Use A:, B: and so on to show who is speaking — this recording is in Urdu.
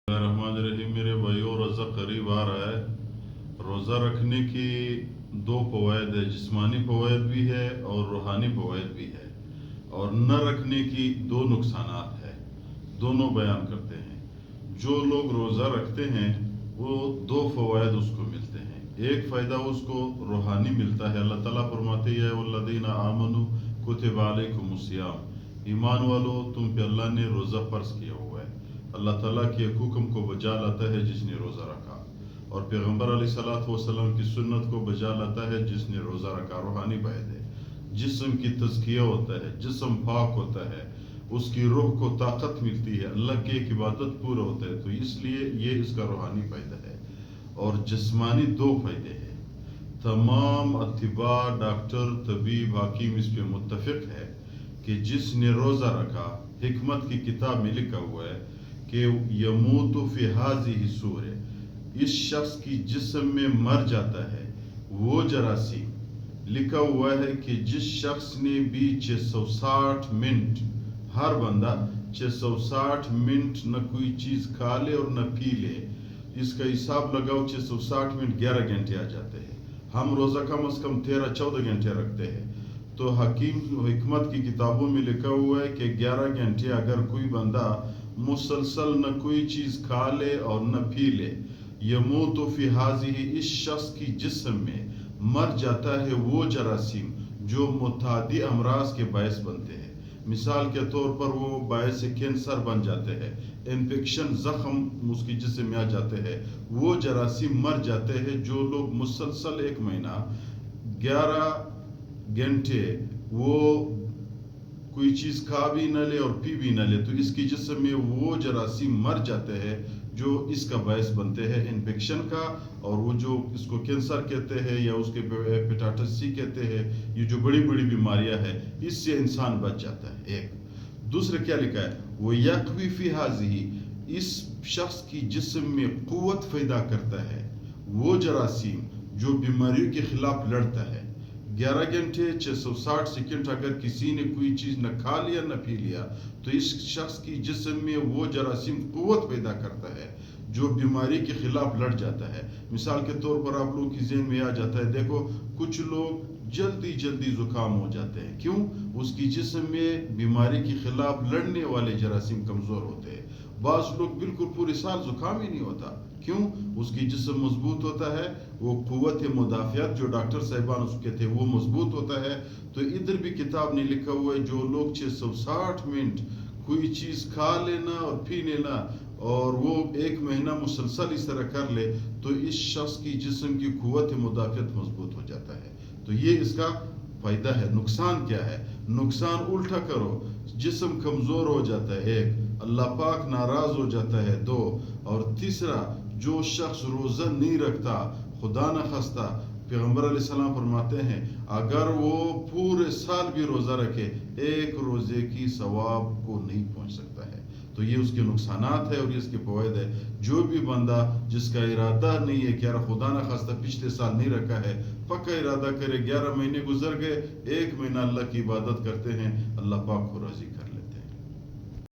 A: الرحمن الرحیم میرے بھائیوں، روزہ قریب آ رہا ہے۔ روزہ رکھنے کی دو فوائد ہے، جسمانی فوائد بھی ہے اور روحانی فوائد بھی ہے، اور نہ رکھنے کی دو نقصانات ہے، دونوں بیان کرتے ہیں۔ جو لوگ روزہ رکھتے ہیں وہ دو فوائد اس کو ملتے ہیں۔ ایک فائدہ اس کو روحانی ملتا ہے، اللہ تعالیٰ فرماتے ہیں والذین آمنوا کتب علیکم الصیام، ایمان والو تم پہ اللہ نے روزہ فرض کیا ہوا ہے۔ اللہ تعالیٰ کے حکم کو بجا لاتا ہے جس نے روزہ رکھا، اور پیغمبر علیہ الصلوۃ والسلام کی سنت کو بجا لاتا ہے جس نے روزہ رکھا۔ روحانی فائدہ ہے، جسم کی تزکیہ ہوتا ہے، جسم پاک ہوتا ہے، اس کی روح کو طاقت ملتی ہے، اللہ کی ایک عبادت پورا ہوتا ہے، تو اس لیے یہ اس کا روحانی فائدہ ہے۔ اور جسمانی دو فائدے ہیں۔ تمام اطباء، ڈاکٹر، طبیب، حکیم اس پہ متفق ہے کہ جس نے روزہ رکھا، حکمت کی کتاب میں لکھا ہوا ہے کہ یموت فی ہذہ الصور، اس شخص کی جسم میں مر جاتا ہے وہ جراثیم۔ لکھا ہوا ہے کہ جس شخص نے بھی 660 منٹ، ہر بندہ 660 منٹ نہ کوئی چیز کھا لے اور نہ پی لے، اس کا حساب لگاؤ، 660 منٹ 11 گھنٹے آ جاتے ہیں۔ ہم روزہ کم از کم 13-14 گھنٹے رکھتے ہیں، تو حکیم حکمت کی کتابوں میں لکھا ہوا ہے کہ 11 گھنٹے اگر کوئی بندہ مسلسل نہ کوئی چیز کھا لے اور نہ پی لے، یموت فی ہذہ، اس شخص کی جسم میں مر جاتا ہے وہ جراثیم جو متعدی امراض کے باعث بنتے ہیں۔ مثال کے طور پر وہ باعث کینسر بن جاتے ہیں، انفیکشن، زخم اس کی جسم میں آ جاتے ہیں، وہ جراثیم مر جاتے ہیں۔ جو لوگ مسلسل 1 مہینہ 11 گھنٹے وہ کوئی چیز کھا بھی نہ لے اور پی بھی نہ لے، تو اس کی جسم میں وہ جراثیم مر جاتے ہیں جو اس کا باعث بنتے ہیں انفیکشن کا، اور وہ جو اس کو کینسر کہتے ہیں یا اس کے ہیپاٹائٹس سی کہتے ہیں، یہ جو بڑی بڑی بیماریاں ہیں، اس سے انسان بچ جاتا ہے۔ ایک دوسرے کیا لکھا ہے، وہ یقوی فی ہذہ، اس شخص کی جسم میں قوت پیدا کرتا ہے وہ جراثیم جو بیماریوں کے خلاف لڑتا ہے۔ 11 گھنٹے 660 سیکنڈ اگر کسی نے کوئی چیز نہ کھا لیا نہ پی لیا، تو اس شخص کی جسم میں وہ جراثیم قوت پیدا کرتا ہے جو بیماری کے خلاف لڑ جاتا ہے۔ مثال کے طور پر آپ لوگ کی ذہن میں آ جاتا ہے، دیکھو کچھ لوگ جلدی زکام ہو جاتے ہیں، کیوں؟ اس کی جسم میں بیماری کے خلاف لڑنے والے جراثیم کمزور ہوتے ہیں۔ بعض لوگ بالکل پورے سال زکام ہی نہیں ہوتا، کیوں؟ اس کی جسم مضبوط ہوتا ہے، وہ قوت مدافعت جو ڈاکٹر صاحبان اس کے تھے وہ مضبوط ہوتا ہے۔ تو ادھر بھی کتاب نے لکھا ہوا ہے جو لوگ 660 منٹ کوئی چیز کھا لینا اور پی لینا اور وہ 1 مہینہ مسلسل اس طرح کر لے، تو اس شخص کی جسم کی قوت مدافعت مضبوط ہو جاتا ہے۔ تو یہ اس کا فائدہ ہے۔ نقصان کیا ہے؟ نقصان الٹا کرو، جسم کمزور ہو جاتا ہے، ایک اللہ پاک ناراض ہو جاتا ہے، 2 اور تیسرا جو شخص روزہ نہیں رکھتا، خدا نہ خواستہ پیغمبر علیہ السلام فرماتے ہیں اگر وہ پورے سال بھی روزہ رکھے، ایک روزے کی ثواب کو نہیں پہنچ سکتا ہے۔ تو یہ اس کے نقصانات ہے اور یہ اس کے فوائد ہے۔ جو بھی بندہ جس کا ارادہ نہیں ہے کہ یار خدا نہ خواستہ پچھلے سال نہیں رکھا ہے، پکا ارادہ کرے، 11 مہینے گزر گئے، 1 مہینہ اللہ کی عبادت کرتے ہیں، اللہ پاک کو راضی کرے۔